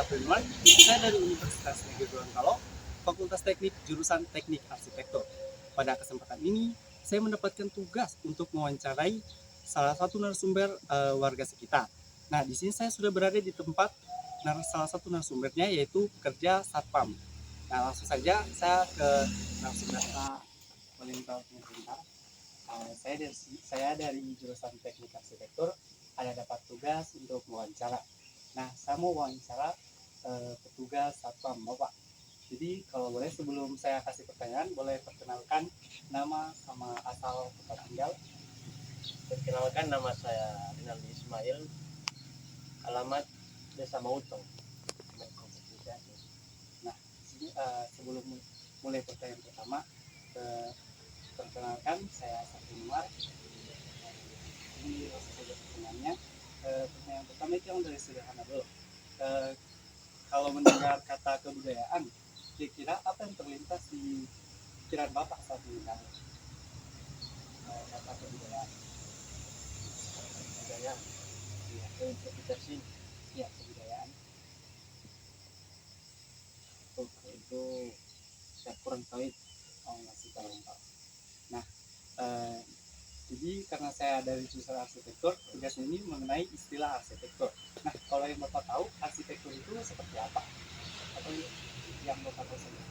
Saprima. Saya dari Universitas Negeri Gorontalo, Fakultas Teknik jurusan Teknik Arsitektur. Pada kesempatan ini, saya mendapatkan tugas untuk mewawancarai salah satu narasumber warga sekitar. Nah, di sini saya sudah berada di tempat salah satu narasumbernya, yaitu pekerja satpam. Nah, langsung saja saya ke narasumber. Pak, boleh minta sebentar? Saya dari jurusan Teknik Arsitektur, ada dapat tugas untuk mewawancara. Nah, saya mau wawancara petugas satpam Bapak. Jadi kalau boleh sebelum saya kasih pertanyaan, boleh perkenalkan nama sama asal tempat tinggal. Perkenalkan, nama saya Rinaldi Ismail, alamat Desa Mautong. Nah, sini sebelum mulai pertanyaan pertama, perkenalkan saya Saprima. Ini langsung saja pertanyaannya. Pertanyaan pertama itu yang dari sederhana dulu. Kalau mendengar kata kebudayaan, kira-kira apa yang terlintas di pikiran Bapak saat mendengar kata kebudayaan? Budaya, Iya, interpretasi iya, kebudayaan. itu saya kurang tahu. Masih kurang tahu. Nah, jadi karena saya dari jurusan arsitektur, tugas ini mengenai istilah arsitektur. Nah, kalau yang Bapak tahu, arsitektur itu seperti apa? Atau yang Bapak tahu saja?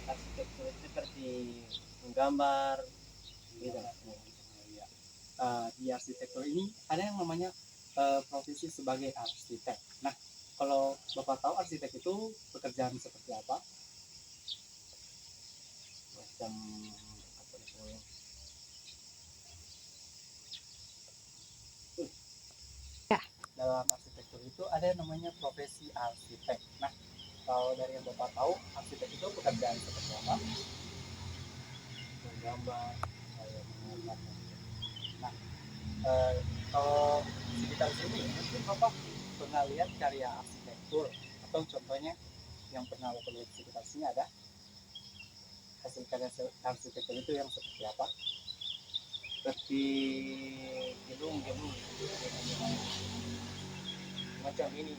Arsitektur itu seperti menggambar, Iya. Di arsitektur ini ada yang namanya profesi sebagai arsitek. Nah, kalau Bapak tahu arsitek itu pekerjaan seperti apa? macam apa namanya, Dalam arsitektur itu ada yang namanya profesi arsitek. Nah, kalau dari yang Bapak tahu, arsitek itu pekerjaan seperti apa? menggambar, Saya menggambar. Nah, kalau sekitar sini mungkin Bapak pernah lihat karya arsitektur, atau contohnya yang pernah Bapak lihat di sekitar sini ada hasil karya arsitektur itu yang seperti apa? seperti gedung macam ini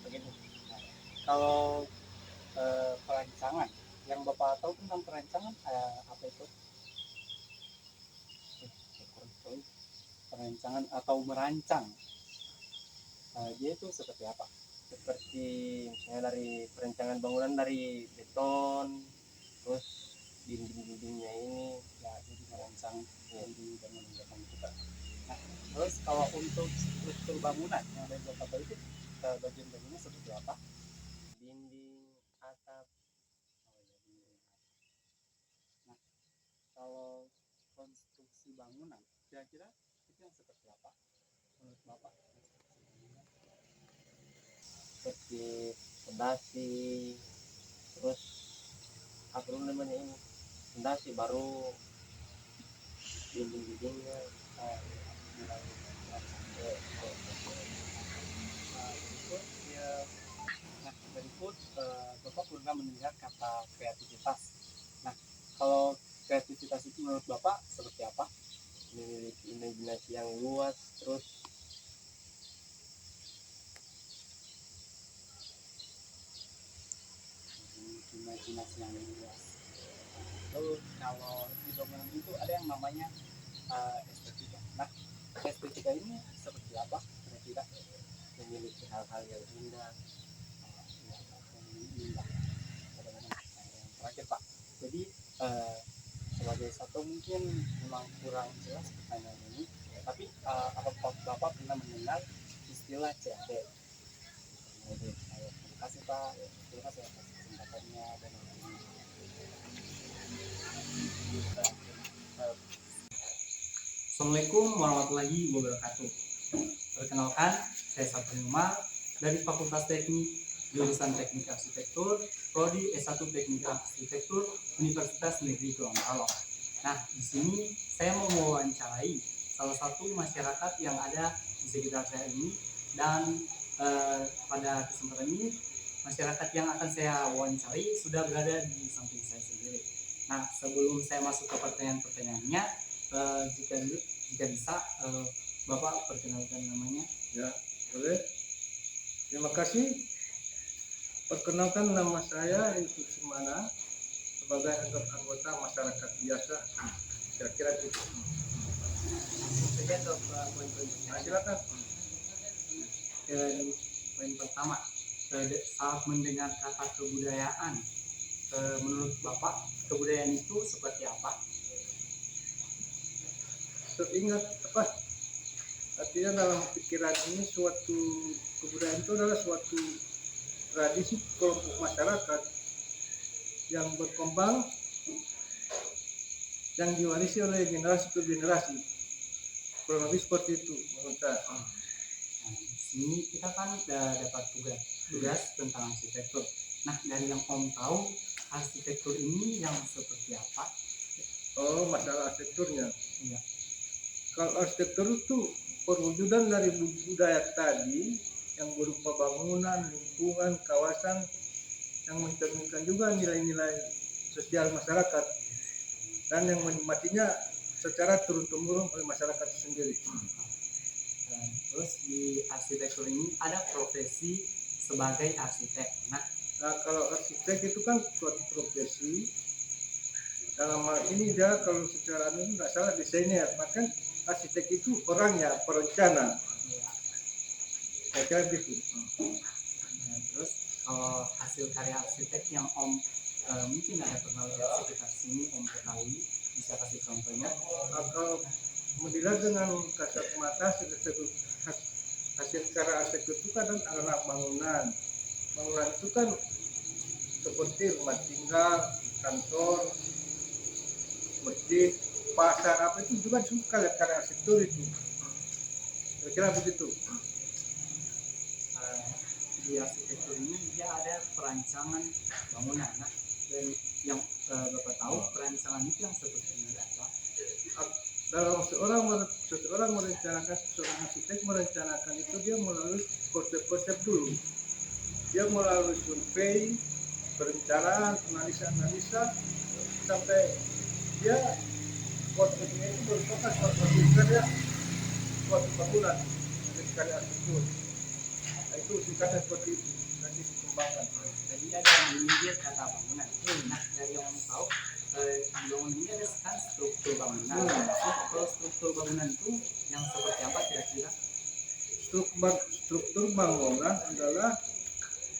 begitu. Nah, kalau perancangan, yang Bapak tahu tentang perancangan apa itu? Saya kurang tahu. Perancangan atau merancang, dia itu seperti apa? Seperti misalnya dari perencanaan bangunan dari beton, terus dinding-dindingnya ini Ya, jadi merancang ya, dinding dan menunjukkan juga. Nah, terus kalau untuk struktur bangunan yang dari Bapak tahu itu bagian-bagiannya seperti apa? dinding, atap. Oh, ya, dinding. Nah, kalau konstruksi bangunan, kira-kira itu yang seperti apa menurut Bapak? Konstruksi bangunan. Seperti fondasi, terus apa namanya ini, fondasi baru dinding-dindingnya. Mulai merancang. Berikut ya, nah berikut Bapak pernah mendengar kata kreativitas. Nah, kalau kreativitas itu menurut Bapak seperti apa? Memiliki imajinasi yang luas, terus Imajinasi yang luas. Lalu kalau di bangunan itu ada yang namanya estetika. Nah, estetika ini seperti apa kira-kira? memiliki hal-hal yang indah. Indah. Yang terakhir Pak, jadi sebagai satu mungkin memang kurang jelas pertanyaan ini, tapi apakah Bapak pernah mendengar istilah CAD? Terima kasih Pak, terima kasih atas kesempatannya dan Assalamualaikum warahmatullahi wabarakatuh. Perkenalkan, saya Saprima dari Fakultas Teknik jurusan Teknik Arsitektur, Prodi S1 Teknik Arsitektur, Universitas Negeri Gorontalo. Nah, di sini saya mau mewawancarai salah satu masyarakat yang ada di sekitar saya ini, dan pada kesempatan ini masyarakat yang akan saya wawancarai sudah berada di samping saya sendiri. Nah, sebelum saya masuk ke pertanyaan-pertanyaannya, jika bisa Bapak perkenalkan namanya. Ya, boleh. Terima kasih. Perkenalkan nama saya Yusuf Simana sebagai anggota masyarakat biasa. Kira-kira gitu. Langsung saja ke poin-poin Nah, pertanyaan. silakan. Dan poin pertama, saat mendengar kata kebudayaan, menurut Bapak kebudayaan itu seperti apa? Teringat apa? Artinya dalam pikiran ini suatu kebudayaan itu adalah suatu tradisi kelompok masyarakat yang berkembang, yang diwarisi oleh generasi ke generasi. Kurang lebih seperti itu menurut saya. Nah, di sini kita kan dapat tugas tentang arsitektur. Nah, dari yang Om tahu, arsitektur ini yang seperti apa? Oh, masalah arsitekturnya. Iya. Kalau arsitektur itu perwujudan dari budaya tadi yang berupa bangunan, lingkungan, kawasan yang mencerminkan juga nilai-nilai sosial masyarakat dan yang menikmatinya secara turun-temurun oleh masyarakat itu sendiri. Terus di arsitektur ini ada profesi sebagai arsitek. Nah, Kalau arsitek itu kan suatu profesi. Dalam hal ini dia kalau secara ini nggak salah desainer, maka arsitek itu orangnya perencana. ya, Saya kira gitu. terus kalau hasil karya arsitek yang Om mungkin ada pernah lihat sekitar sini Om ketahui, bisa kasih contohnya? Kalau melihat dengan kasat mata hasil karya arsitek itu kan adalah bangunan. Bangunan itu kan seperti rumah tinggal, kantor, masjid, pasar, apa itu juga suka lihat karya arsitektur itu. Kira-kira begitu. Di arsitektur ini dia ada perancangan bangunan. Nah, dan yang Bapak tahu perancangan itu yang seperti apa? Dalam seseorang merencanakan, seorang arsitek merencanakan itu dia melalui konsep-konsep dulu. Dia melalui survei, perencanaan, analisa sampai dia konsepnya itu merupakan suatu karya, suatu bangunan dari karya arsitektur. Nah, itu singkatnya seperti itu, nanti dikembangkan. Tadi ada yang menyindir kata bangunan. Nah, dari yang Om tahu, di bangunan ini ada kan struktur bangunan. Kalau struktur bangunan itu yang seperti apa kira-kira? Struktur bangunan adalah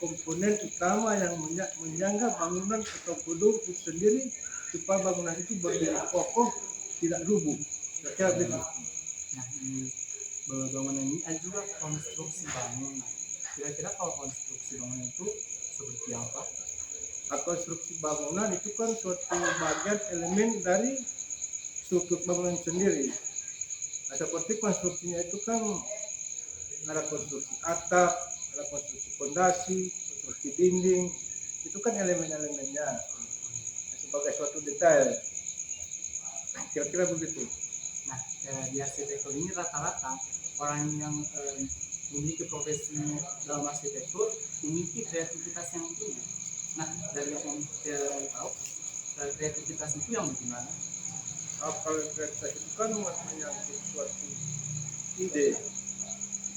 komponen utama yang menyangga bangunan atau gedung itu sendiri supaya bangunan itu berdiri kokoh, tidak rubuh. Kira-kira begitu. Nah, di bangunan ini ada juga konstruksi bangunan. Kira-kira kalau konstruksi bangunan itu seperti apa? Konstruksi bangunan itu kan suatu bagian elemen dari struktur bangunan sendiri. Nah, seperti konstruksinya itu kan ada konstruksi atap, ada konstruksi fondasi, konstruksi dinding, itu kan elemen-elemennya sebagai suatu detail. Kira-kira begitu. Nah, di arsitektur ini rata-rata orang yang memiliki profesi dalam arsitektur memiliki kreativitas yang tinggi. Nah, dari yang tahu, kreativitas itu yang bagaimana? Kalau kreativitas itu kan menyangkut suatu ide,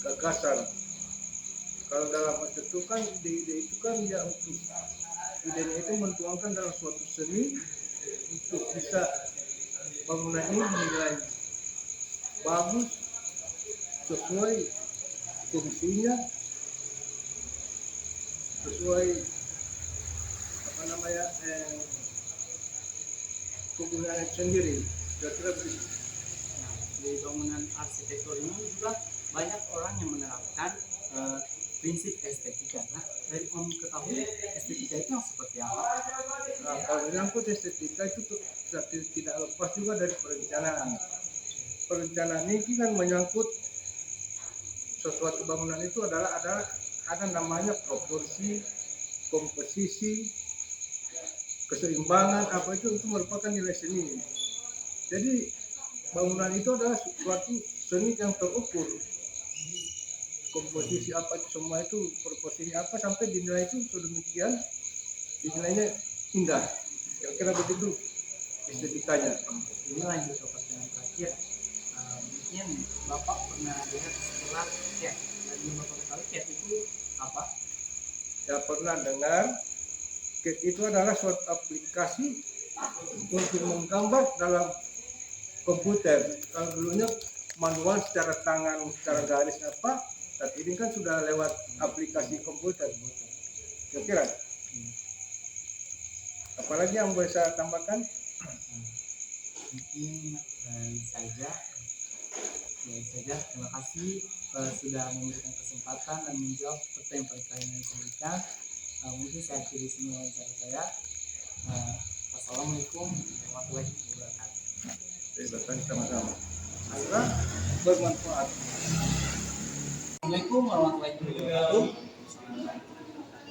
gagasan. Kalau dalam arsitektur kan ide-ide itu kan ya untuk idenya itu mentuangkan dalam suatu seni untuk bisa bangunan ini dinilai bagus sesuai fungsinya, sesuai kegunaan sendiri. Kira-kira begitu. Nah, di bangunan arsitektur ini juga banyak orang yang menerapkan prinsip estetika. Nah, dari Om ketahui estetika itu yang seperti apa? Nah, kalau menyangkut estetika itu tidak lepas juga dari perencanaan. Perencanaan ini kan menyangkut sesuatu bangunan itu adalah ada namanya proporsi, komposisi, keseimbangan, apa itu merupakan nilai seni. Jadi bangunan itu adalah suatu seni yang terukur. Komposisi apa itu semua itu proporsinya apa sampai dinilai itu sedemikian dinilainya indah. Kira-kira begitu estetikanya. Ini lanjut ke pertanyaan terakhir. Mungkin mungkin Bapak pernah lihat istilah CAD. Dan yang Bapak ketahui CAD itu apa? Ya pernah dengar. CAD itu adalah suatu aplikasi untuk menggambar dalam komputer. Kalau dulunya manual secara tangan, secara garis apa, tapi ini kan sudah lewat aplikasi komputer. Kira-kira. Apalagi yang bisa tambahkan? Mungkin saja. Terima kasih sudah memberikan kesempatan dan menjawab pertanyaan-pertanyaan yang saya berikan. Mungkin saya akhiri sini wawancara saya. Wassalamualaikum warahmatullahi wabarakatuh. Terima kasih sama-sama. Semoga bermanfaat. Assalamualaikum warahmatullahi wabarakatuh.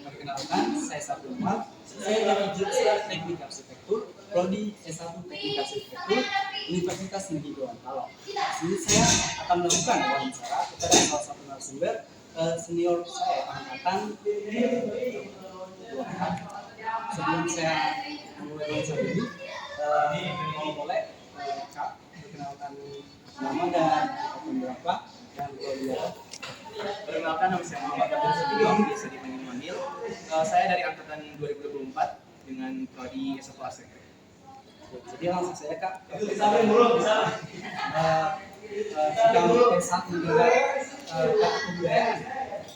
Perkenalkan, saya Sabtu Umar. Saya dari jurusan Teknik Arsitektur, Prodi S1 Teknik Arsitektur, Universitas Negeri Gorontalo. Di sini saya akan melakukan wawancara kepada salah satu narasumber senior saya angkatan 24. Sebelum saya memulai wawancara ini, kalau boleh Kak perkenalkan nama dan angkatan berapa dan prodi apa? Perkenalkan, nama saya Muhammad Abdul Sugeng, biasa dipanggil Manil. Saya dari angkatan 2024 dengan prodi S1 Arsitektur. Jadi langsung saya Kak. Sedang S1 juga kata kebudayaan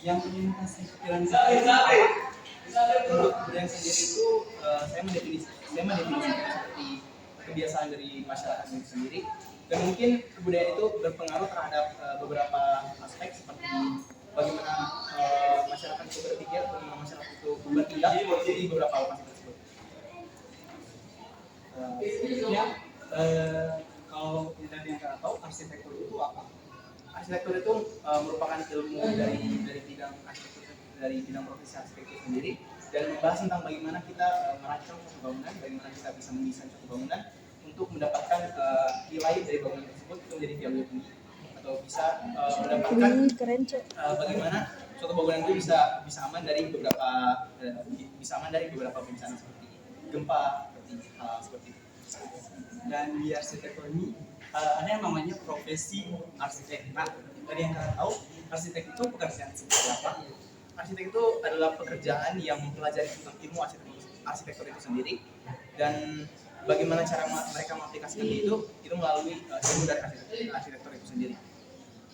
yang melintas pikiran saya apa? Untuk kebudayaan sendiri itu saya mendefinisikan seperti kebiasaan dari masyarakat itu sendiri, dan mungkin kebudayaan itu berpengaruh terhadap beberapa aspek seperti bagaimana masyarakat itu berpikir, bagaimana masyarakat itu bertindak di beberapa lokasi tersebut. Selanjutnya, kalau tidak yang kita tahu arsitektur itu apa? Arsitektur itu merupakan ilmu dari bidang arsitektur, dari bidang profesi arsitektur sendiri, dan membahas tentang bagaimana kita merancang suatu bangunan, bagaimana kita bisa mendesain suatu bangunan untuk mendapatkan nilai dari bangunan tersebut itu menjadi value tinggi, atau bisa mendapatkan bagaimana suatu bangunan itu bisa aman dari beberapa bencana seperti gempa, seperti itu. Dan di arsitektur ini ada yang namanya profesi arsitek. Nah, dari yang kalian tahu, arsitek itu pekerjaan seperti apa? Arsitek itu adalah pekerjaan yang mempelajari tentang ilmu arsitektur itu sendiri, dan bagaimana cara mereka mengaplikasikan itu melalui ilmu dari arsitektur itu sendiri.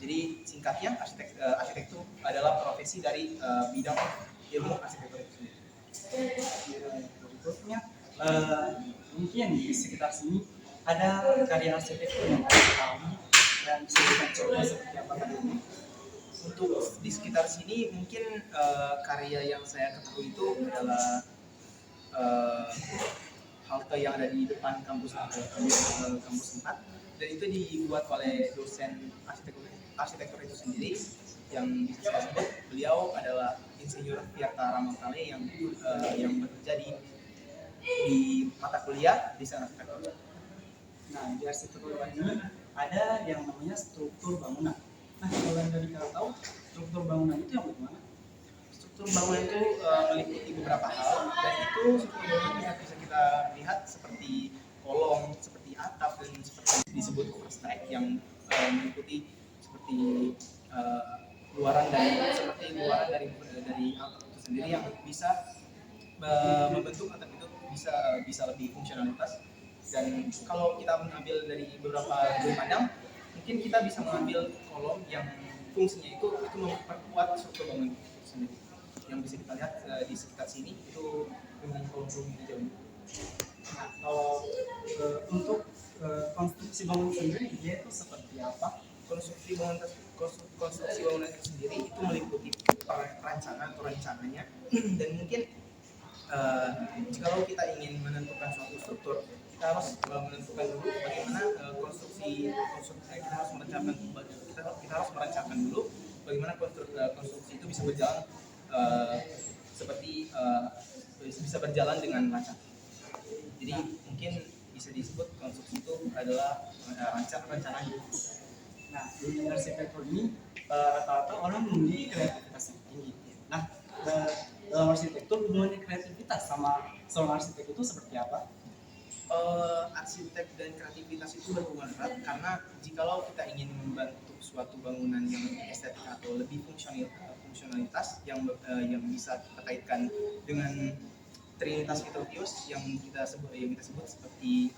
Jadi singkatnya, arsitek itu adalah profesi dari bidang ilmu arsitektur itu sendiri. Berikutnya, mungkin di sekitar sini ada karya arsitektur yang kalian ketahui dan bisa kita coba seperti apa tadi ini. Untuk di sekitar sini mungkin karya yang saya ketahui itu adalah halte yang ada di depan kampus 4, dan itu dibuat oleh dosen arsitektur itu sendiri, yang bisa saya sebut beliau adalah Insinyur Tirta Ramotale yang bekerja di mata kuliah desain arsitektur. Nah, di arsitektur ini ada yang namanya struktur bangunan. Nah, kalau yang dari kalian tahu, struktur bangunan itu yang bagaimana? Struktur bangunan itu meliputi beberapa hal, dan itu struktur bangunan bisa kita lihat seperti kolom, seperti atap, dan seperti disebut overstrike yang meliputi seperti luaran dari atap itu sendiri yang bisa membentuk atap itu bisa lebih fungsionalitas. Dan kalau kita mengambil dari beberapa sudut pandang, mungkin kita bisa mengambil kolom yang fungsinya itu memperkuat struktur bangunan itu sendiri. Yang bisa kita lihat di sekitar sini itu dengan kolom-kolom hijau. Nah, kalau untuk konstruksi bangunan sendiri dia itu seperti apa? Konstruksi bangunan itu sendiri itu meliputi perancangan atau rencananya, dan mungkin jikalau kita ingin menentukan suatu struktur, kita harus menentukan dulu bagaimana kita harus merancangkan dulu bagaimana konstruksi itu bisa berjalan bisa berjalan dengan lancar. Jadi mungkin bisa disebut konstruksi itu adalah rencananya. Nah, di arsitektur ini rata-rata orang memiliki kreativitas yang tinggi. Nah, dalam arsitektur hubungannya kreativitas sama seorang arsitek itu seperti apa? arsitek dan kreativitas itu berhubungan erat, karena jikalau kita ingin membentuk suatu bangunan yang lebih estetik atau lebih fungsionalitas yang bisa kita kaitkan dengan Trinitas Vitruvius yang kita sebut seperti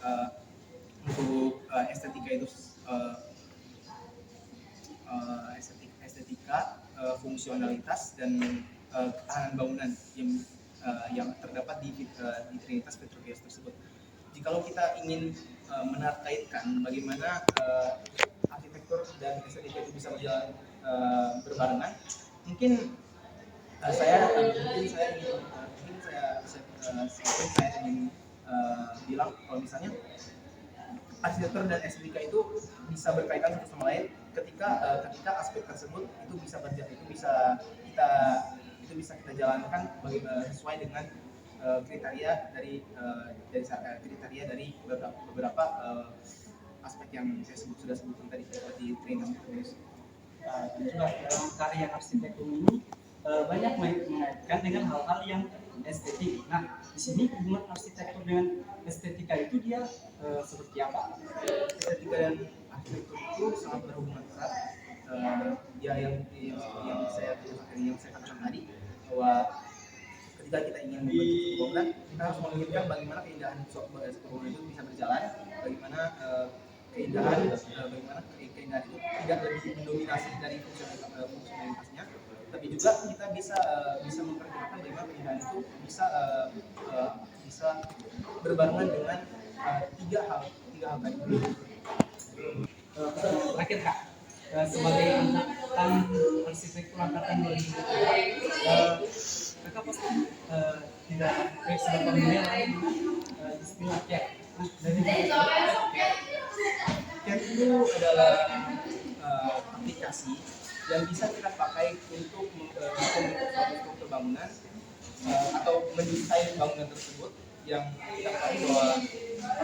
untuk estetika itu estetika, fungsionalitas dan ketahanan bangunan yang terdapat di Trinitas Vitruvius tersebut. Jikalau kita ingin menarkaitkan bagaimana arsitektur dan estetika itu bisa berjalan berbarengan, mungkin saya ingin bilang kalau misalnya arsitektur dan estetika itu bisa berkaitan satu sama lain ketika aspek tersebut itu bisa kita jalankan sesuai dengan kriteria dari beberapa aspek yang saya sudah sebutkan tadi seperti Trinitas Vitruvius. Juga dalam karya arsitektur ini banyak mengaitkan dengan hal-hal yang estetik. Nah, di sini hubungan arsitektur dengan estetika itu dia seperti apa? Estetika dan arsitektur itu sangat berhubungan erat. Yang saya katakan tadi, bahwa ketika kita ingin membentuk sebuah bangunan, kita harus memikirkan bagaimana keindahan suatu bangunan itu bisa berjalan, bagaimana keindahan itu tidak lebih mendominasi dari fungsionalitasnya, tapi juga kita bisa memperkirakan bagaimana keindahan itu bisa berbarengan dengan tiga hal tadi. Terakhir Kak, sebagai angkatan arsitektur angkatan 2000, Kakak pasti tidak seberapa mengenal istilah CAD. Nah, dari CAD itu adalah aplikasi yang bisa kita pakai untuk membentuk suatu struktur bangunan atau mendesain bangunan tersebut, yang kita ketahui bahwa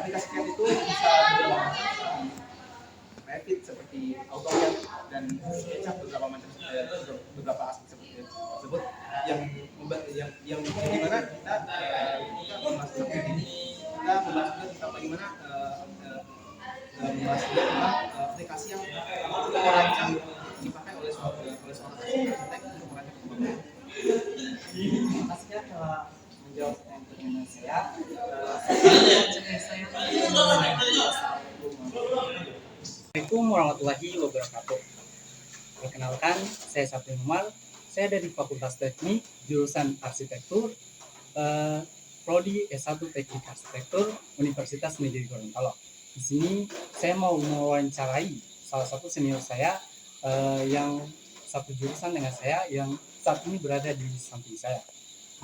aplikasi CAD itu bisa berbagai macam seperti Revit, seperti AutoCAD, dan SketchUp, beberapa aspek seperti tersebut yang dimana kita membahas tentang bagaimana membahas juga tentang aplikasi yang merancang dipakai oleh seorang arsitek untuk merancang bangunan. terima kasih ya telah menjawab pertanyaan saya. Assalamualaikum warahmatullahi wabarakatuh. Perkenalkan, saya Sapri Umar. Saya dari Fakultas Teknik, jurusan Arsitektur, Prodi S1 Teknik Arsitektur, Universitas Negeri Gorontalo. Di sini saya mau mewawancarai salah satu senior saya yang satu jurusan dengan saya, yang saat ini berada di samping saya.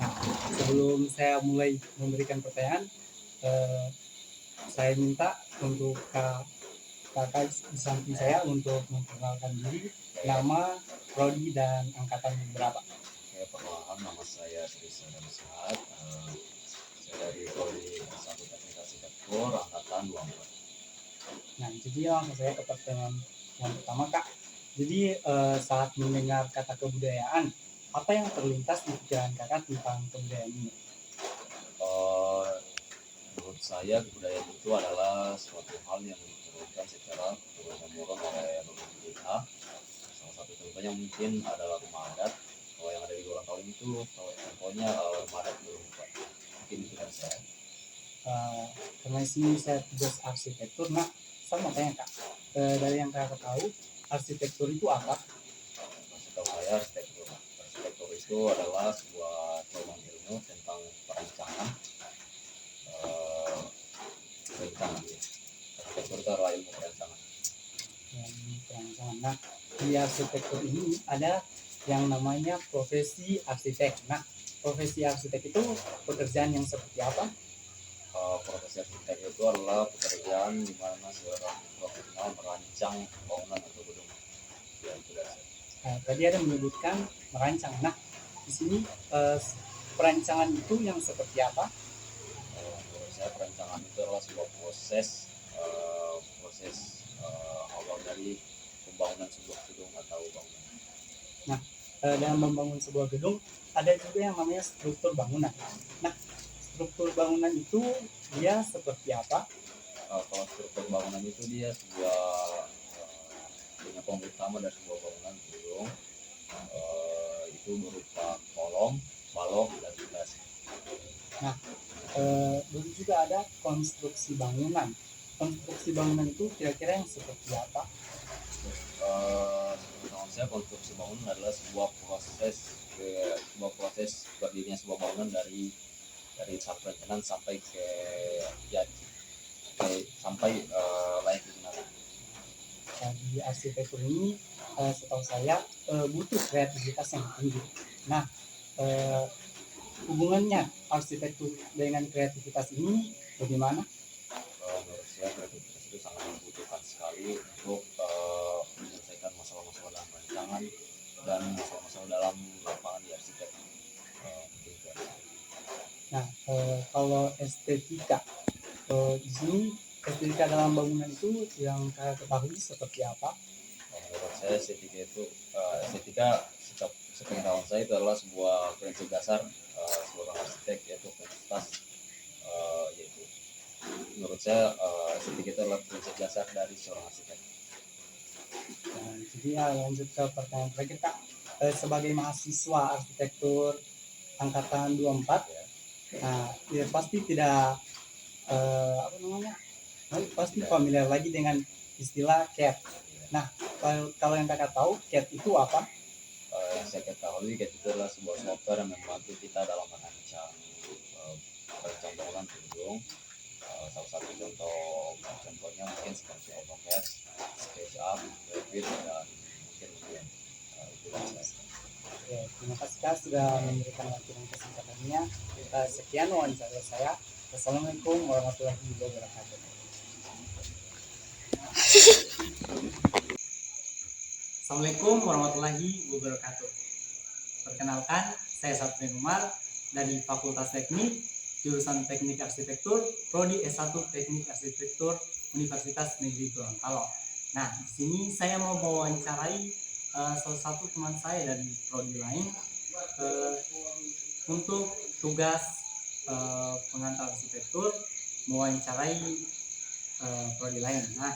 Nah, sebelum saya mulai memberikan pertanyaan, saya minta untuk kakak di samping saya untuk memperkenalkan diri, nama, prodi, dan angkatan berapa. Perkenalkan, nama saya Sri Sadam Sehat. Saya dari Prodi S1 Teknik Arsitektur angkatan 24. Nah, jadi langsung saya ke pertanyaan yang pertama Kak. Jadi saat mendengar kata kebudayaan, apa yang terlintas di pikiran kakak tentang kebudayaan ini? Menurut saya kebudayaan itu adalah suatu hal yang diturunkan secara turun-temurun oleh leluhur kita. Salah satu contohnya mungkin adalah rumah adat. Kalau yang ada di Gorontalo itu contohnya rumah adat Lurupa. Mungkin itu dari saya. Karena sini saya tugas arsitektur, nah saya mau tanya Kak, dari yang kakak tahu, arsitektur itu apa? Masih tahu saya arsitektur itu adalah sebuah cabang ilmu tentang perancangan. Arsitektur itu adalah ilmu perancangan. Nah, di arsitektur ini ada yang namanya profesi arsitek. Nah, profesi arsitek itu pekerjaan yang seperti apa? Profesi arsitek itu adalah pekerjaan di mana seorang profesional merancang bangunan atau gedung. Ya, itu dasar. Nah, tadi ada menyebutkan merancang. Nah, di sini perancangan itu yang seperti apa? Menurut saya perancangan itu adalah sebuah proses awal dari pembangunan sebuah gedung atau bangunan. Dalam membangun sebuah gedung ada juga yang namanya struktur bangunan. Nah, struktur bangunan itu dia seperti apa? Kalau struktur bangunan itu dia sebuah penyokong utama dari sebuah bangunan gedung, itu berupa kolom, balok, dan fondasi. Nah, dulu juga ada konstruksi bangunan. Konstruksi bangunan itu kira-kira yang seperti apa? Menurut saya konstruksi bangunan adalah sebuah proses berdirinya sebuah bangunan dari saat perencanaan sampai ke jadi sampai layak digunakan. Nah, di arsitektur ini setahu saya butuh kreativitas yang tinggi. Nah, hubungannya arsitektur dengan kreativitas ini bagaimana? Menurut saya kreativitas itu sangat dibutuhkan sekali untuk menyelesaikan masalah-masalah dalam rancangan dan masalah-masalah dalam lapangan di arsitek. Mungkin itu aja. Nah, kalau estetika di sini estetika dalam bangunan itu yang saya ketahui seperti apa? Menurut saya estetika sepengetahuan saya itu adalah sebuah prinsip dasar seorang arsitek, yaitu prinsip yaitu menurut saya estetika itu adalah prinsip dasar dari seorang arsitek. Nah, jadi ya lanjut ke pertanyaan terakhir Kak. Sebagai mahasiswa arsitektur angkatan 24, Ya. nah ya pasti tidak apa namanya? Pasti familiar lagi dengan istilah CAD. Nah, kalau yang Kakak tahu CAD itu apa? Yang saya ketahui itu adalah sebuah software yang membantu kita dalam merancang bangunan gedung. Salah satu contohnya mungkin seperti AutoCAD, SketchUp, Revit, dan mungkin itu saja. Ya, terima kasih Kak sudah memberikan waktu dan kesempatannya. Sekian wawancara saya. Wassalamualaikum warahmatullahi wabarakatuh. Assalamualaikum warahmatullahi wabarakatuh. Perkenalkan, saya Satria Umar dari Fakultas Teknik, jurusan Teknik Arsitektur, Prodi S1 Teknik Arsitektur Universitas Negeri Gorontalo. Nah, di sini saya mau mewawancarai salah satu teman saya dari prodi lain untuk tugas pengantar arsitektur mewawancarai prodi lain. Nah,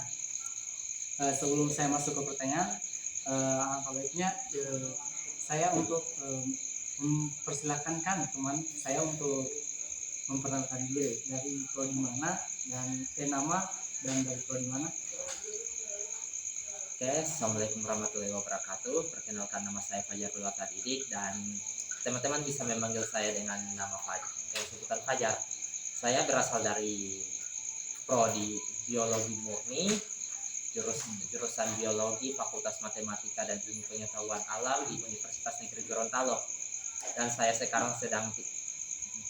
sebelum saya masuk ke pertanyaan, alangkah baiknya saya untuk mempersilahkan teman saya untuk memperkenalkan diri dari prodi mana dan nama dan dari prodi mana. Oke, Assalamualaikum warahmatullahi wabarakatuh. Perkenalkan, nama saya Fajar Bulata Didik dan teman-teman bisa memanggil saya dengan nama sebutan Fajar. Saya berasal dari prodi biologi murni, jurusan biologi Fakultas Matematika dan Ilmu Pengetahuan Alam di Universitas Negeri Gorontalo. Dan saya sekarang sedang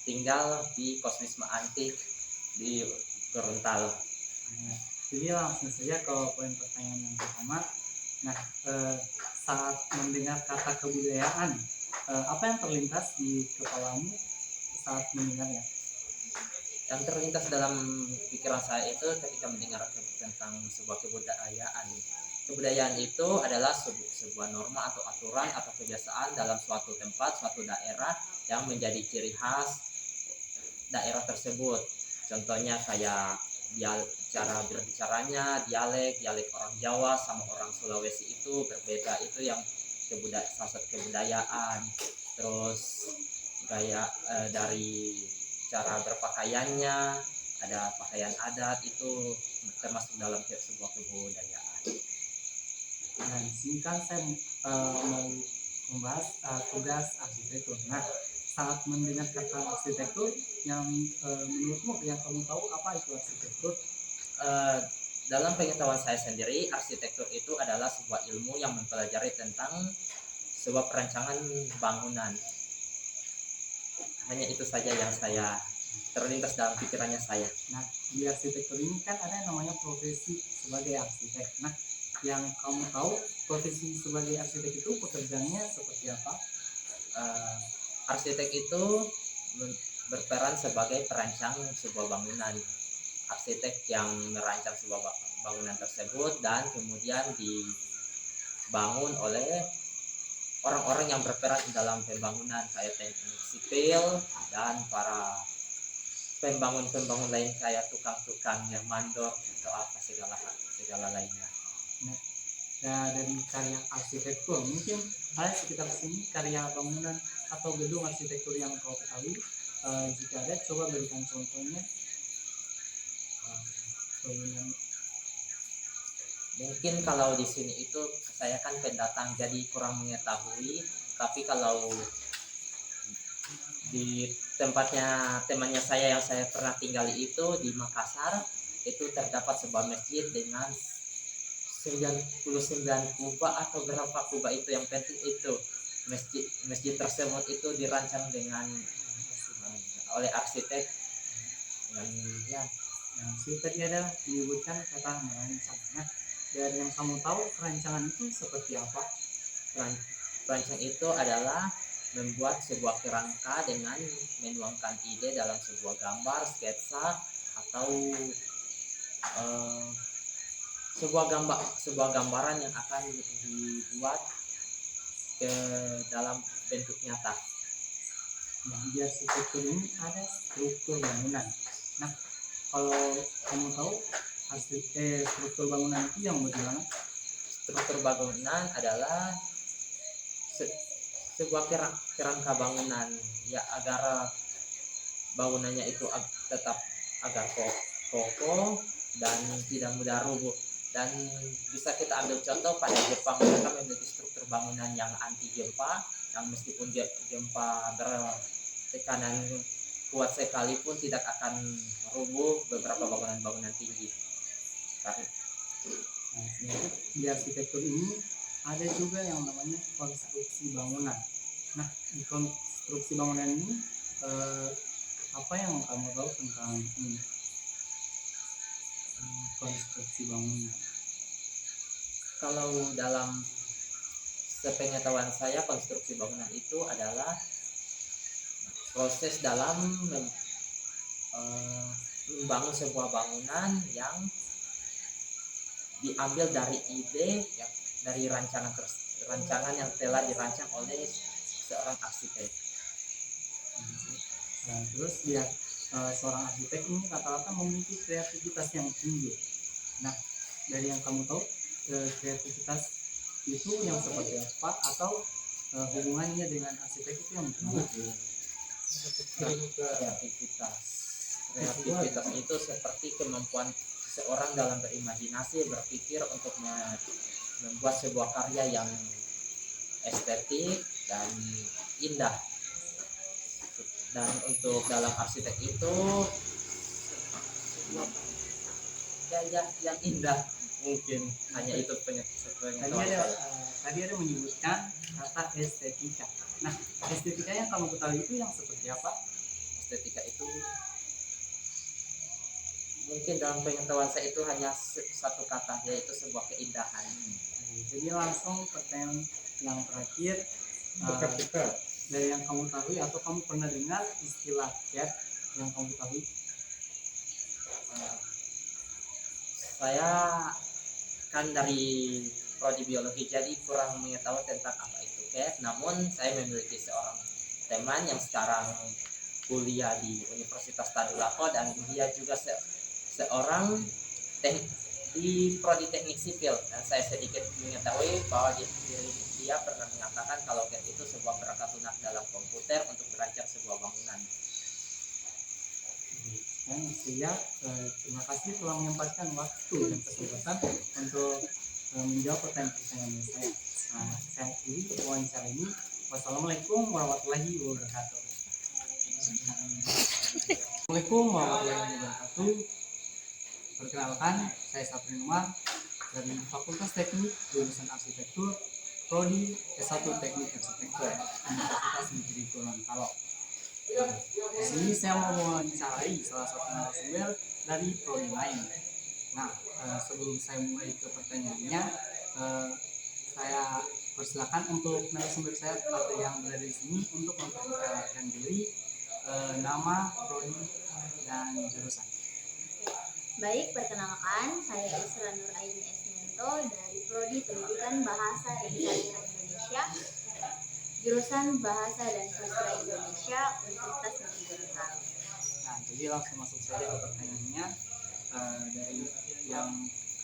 tinggal di Kos Wisma Antik di Gorontalo. Jadi langsung saja ke poin pertanyaan yang pertama. Nah, saat mendengar kata kebudayaan, apa yang terlintas di kepalamu saat mendengarnya? Yang terlintas dalam pikiran saya itu ketika mendengar tentang sebuah kebudayaan. Kebudayaan itu adalah sebuah norma atau aturan atau kebiasaan dalam suatu tempat, suatu daerah yang menjadi ciri khas daerah tersebut. Contohnya kayak cara berbicaranya, dialek orang Jawa sama orang Sulawesi itu berbeda, itu yang salah satu kebudayaan. Terus gaya dari cara berpakaiannya, ada pakaian adat, itu termasuk dalam sebuah kebudayaan. Nah, di sini kan saya mau membahas tugas arsitektur. Nah, saat mendengar kata arsitektur, yang menurutmu yang kamu tahu apa itu arsitektur? Dalam pengetahuan saya sendiri, arsitektur itu adalah sebuah ilmu yang mempelajari tentang sebuah perancangan bangunan. Hanya itu saja yang saya terlintas dalam pikirannya saya. Nah, di arsitektur ini kan ada yang namanya profesi sebagai arsitek. Nah, yang kamu tahu profesi sebagai arsitek itu pekerjaannya seperti apa? Arsitek itu berperan sebagai perancang sebuah bangunan. Arsitek yang merancang sebuah bangunan tersebut dan kemudian dibangun oleh orang-orang yang berperan dalam pembangunan, kayak teknik sipil dan para pembangun lain kayak tukang-tukangnya mandor atau apa segala lainnya. Nah, dari karya arsitektur mungkin ada sekitar sini karya bangunan atau gedung arsitektur yang kau ketahui. Jika ada, coba berikan contohnya. Bangunan Mungkin kalau di sini itu saya kan pendatang jadi kurang mengetahui, tapi kalau di tempatnya temannya saya yang saya pernah tinggali itu di Makassar, itu terdapat sebuah masjid dengan 99 kubah atau berapa kubah, itu yang penting itu masjid tersebut itu dirancang dengan oleh arsitek dengan ya. yang tadi ada menyebutkan kata merancang. Nah, dari yang kamu tahu perancangan itu seperti apa? Perancang itu adalah membuat sebuah kerangka dengan menuangkan ide dalam sebuah gambar, sketsa, atau sebuah gambaran yang akan dibuat ke dalam bentuk nyata. Nah, di arsitektur ini ada struktur bangunan. Nah, kalau kamu tahu struktur bangunan itu yang bagaimana? Struktur bangunan adalah sebuah kerangka bangunan ya, agar bangunannya itu tetap agar kokoh dan tidak mudah rubuh. Dan bisa kita ambil contoh pada Jepang, mereka memiliki struktur bangunan yang anti gempa, yang meskipun gempa bertekanan kuat sekalipun tidak akan rubuh beberapa bangunan-bangunan tinggi. Nah, di arsitektur ini ada juga yang namanya konstruksi bangunan. Nah, di konstruksi bangunan ini apa yang kamu tahu tentang ini? Konstruksi bangunan. Kalau dalam sepengetahuan saya, konstruksi bangunan itu adalah proses dalam membangun sebuah bangunan yang diambil dari ide dari rancangan yang telah dirancang oleh seorang arsitek. Nah, terus dia seorang arsitek ini rata-rata memiliki kreativitas yang tinggi. Nah, dari yang kamu tahu kreativitas itu yang seperti apa, atau hubungannya dengan arsitek itu yang bagaimana? Kreativitas itu seperti kemampuan seorang dalam berimajinasi, berpikir untuk membuat sebuah karya yang estetik dan indah. Dan untuk dalam arsitek itu gaya yang indah, mungkin hanya itu pengetahuan saya. Tadi ada menyebutkan kata estetika. Nah, estetika yang kamu ketahui itu yang seperti apa? Estetika itu mungkin dalam pengetahuan saya itu hanya satu kata, yaitu sebuah keindahan. Jadi langsung pertanyaan yang terakhir, Dekat-dekat. dari yang kamu tahu atau kamu pernah dengar istilah CAD yang kamu tahu? Saya kan dari prodi biologi, jadi kurang mengetahui tentang apa itu CAD. Namun saya memiliki seorang teman yang sekarang kuliah di Universitas Tadulako, dan dia juga seorang di prodi teknik sipil, dan saya sedikit mengetahui bahwa dia pernah mengatakan kalau CAD itu sebuah perangkat lunak dalam komputer untuk merancang sebuah bangunan. Dan saya terima kasih telah menyempatkan waktu dan kesempatan untuk menjawab pertanyaan-pertanyaan saya. Nah, saya akhiri wawancara ini. Wassalamualaikum warahmatullahi wabarakatuh. Assalamualaikum warahmatullahi wabarakatuh. Perkenalkan, saya Sapri Umar dari Fakultas Teknik jurusan Arsitektur, Prodi S1 Teknik Arsitektur, Universitas Negeri Gorontalo. Di sini saya mau mewawancarai salah satu narasumber dari prodi lain. Nah, sebelum saya mulai ke pertanyaannya, saya persilakan untuk narasumber saya atau yang berada di sini untuk memperkenalkan diri, nama, prodi, dan jurusan. Baik, perkenalkan, saya Isra Nur Aini Esmento dari Prodi Pendidikan Bahasa dan Sastra Indonesia, jurusan Bahasa dan Sastra Indonesia, Universitas Negeri Gorontalo. Nah, Jadi langsung masuk saja ke pertanyaannya. Dari yang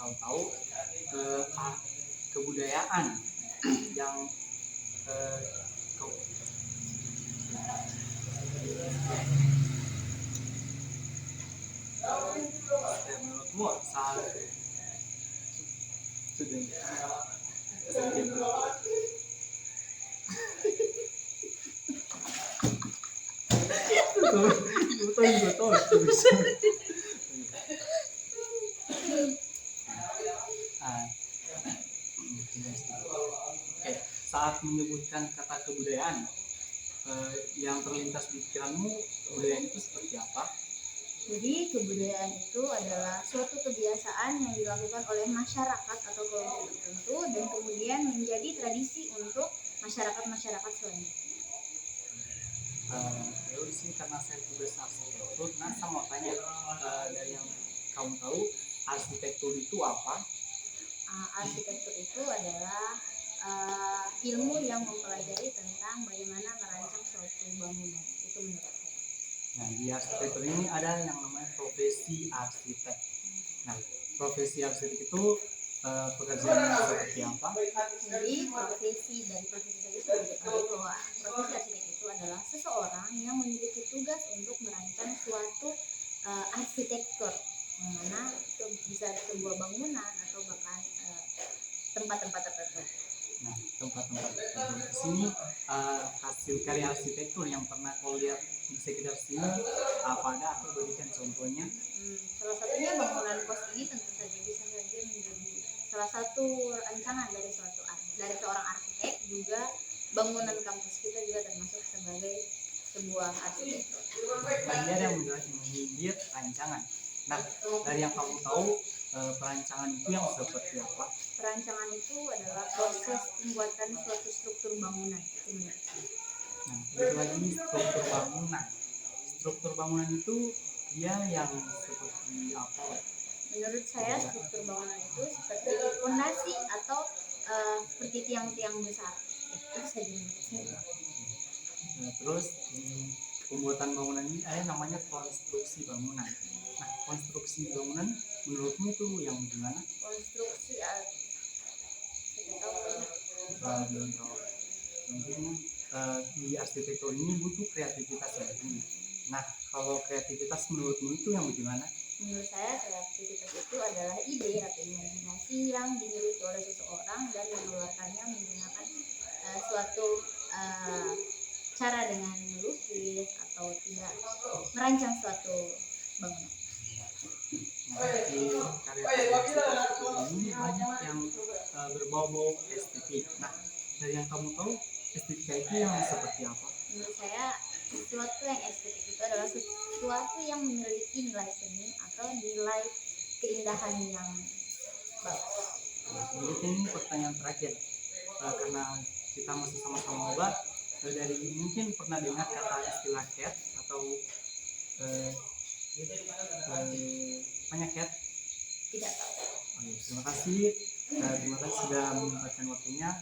kau tahu, kebudayaan yang kau menurutmu saat sudah Oke, saat menyebutkan kata kebudayaan, yang terlintas di pikiranmu, kebudayaan itu seperti apa? Jadi kebudayaan itu adalah suatu kebiasaan yang dilakukan oleh masyarakat atau kelompok tertentu dan kemudian menjadi tradisi untuk masyarakat-masyarakat selanjutnya. Terus sih karena saya tugas arsitektur, nah saya mau tanya, dari yang kamu tahu, arsitektur itu apa? Arsitektur itu adalah ilmu yang mempelajari tentang bagaimana merancang suatu bangunan. Itu menurut saya. Nah, di arsitektur ini ada yang namanya profesi arsitek. Nah, profesi arsitek itu pekerjaan seperti apa? Jadi profesi tadi sudah diketahui bahwa profesi arsitek itu adalah seseorang yang memiliki tugas untuk merancang suatu arsitektur, yang mana itu bisa sebuah bangunan atau bahkan tempat-tempat tertentu. Nah, tempat-tempat tertentu di sini, hasil karya arsitektur yang pernah kau lihat di sekitar sini apa ada, atau berikan contohnya? Salah satunya bangunan pos ini tentu saja bisa saja menjadi salah satu rancangan dari seorang arsitek. Juga bangunan kampus kita juga termasuk sebagai sebuah arsitektur. Tadi ada yang menyindir rancangan. Nah, dari yang kamu tahu, perancangan itu yang seperti apa? Perancangan itu adalah proses pembuatan suatu struktur bangunan. Itu menurut saya. Nah, itu lagi struktur bangunan. Struktur bangunan itu dia yang seperti apa? Menurut saya struktur bangunan itu seperti fondasi atau seperti tiang-tiang besar. Itu saja menurut saya. Nah, terus di pembuatan bangunan ini ada namanya konstruksi bangunan. Nah, konstruksi bangunan menurutmu itu yang gimana? Konstruksi tidak tahu. Belum tahu. Mungkin di arsitektur ini butuh kreativitas yang tinggi. Nah, kalau kreativitas menurutmu itu yang bagaimana? Menurut saya kreativitas itu adalah ide atau imajinasi yang dimiliki oleh seseorang dan mengeluarkannya menggunakan suatu cara dengan melukis atau tidak merancang suatu bangunan. Nah, di karya-karya arsitektur ini banyak yang berbau-bau estetik. Nah, dari yang kamu tahu, estetika itu yang seperti apa? Menurut saya sesuatu yang estetik itu adalah sesuatu yang memiliki nilai seni atau nilai keindahan yang bagus. Jadi ini pertanyaan terakhir, karena kita masih sama-sama obat. Dari mungkin pernah dengar kata istilah cat atau cat? Tidak tahu. Terima kasih sudah menyempatkan waktunya.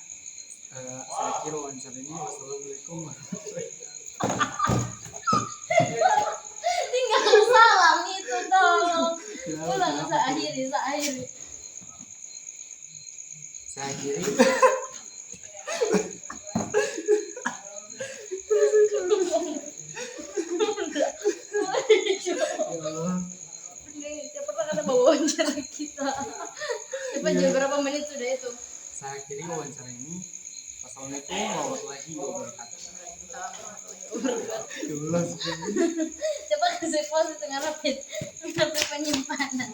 Saya kira wawancara ini. Wassalamualaikum warahmatullahi Tinggal salam itu tolong. Ulang wabarakatuh. Saya akhiri. Tidak pernah ada wawancara kita. Cepat Iya. juga berapa menit sudah itu? Saya akhiri wawancara ini. Wassalamualaikum warahmatullahi wabarakatuh. Coba kasih pause tengah rapid penyimpanan.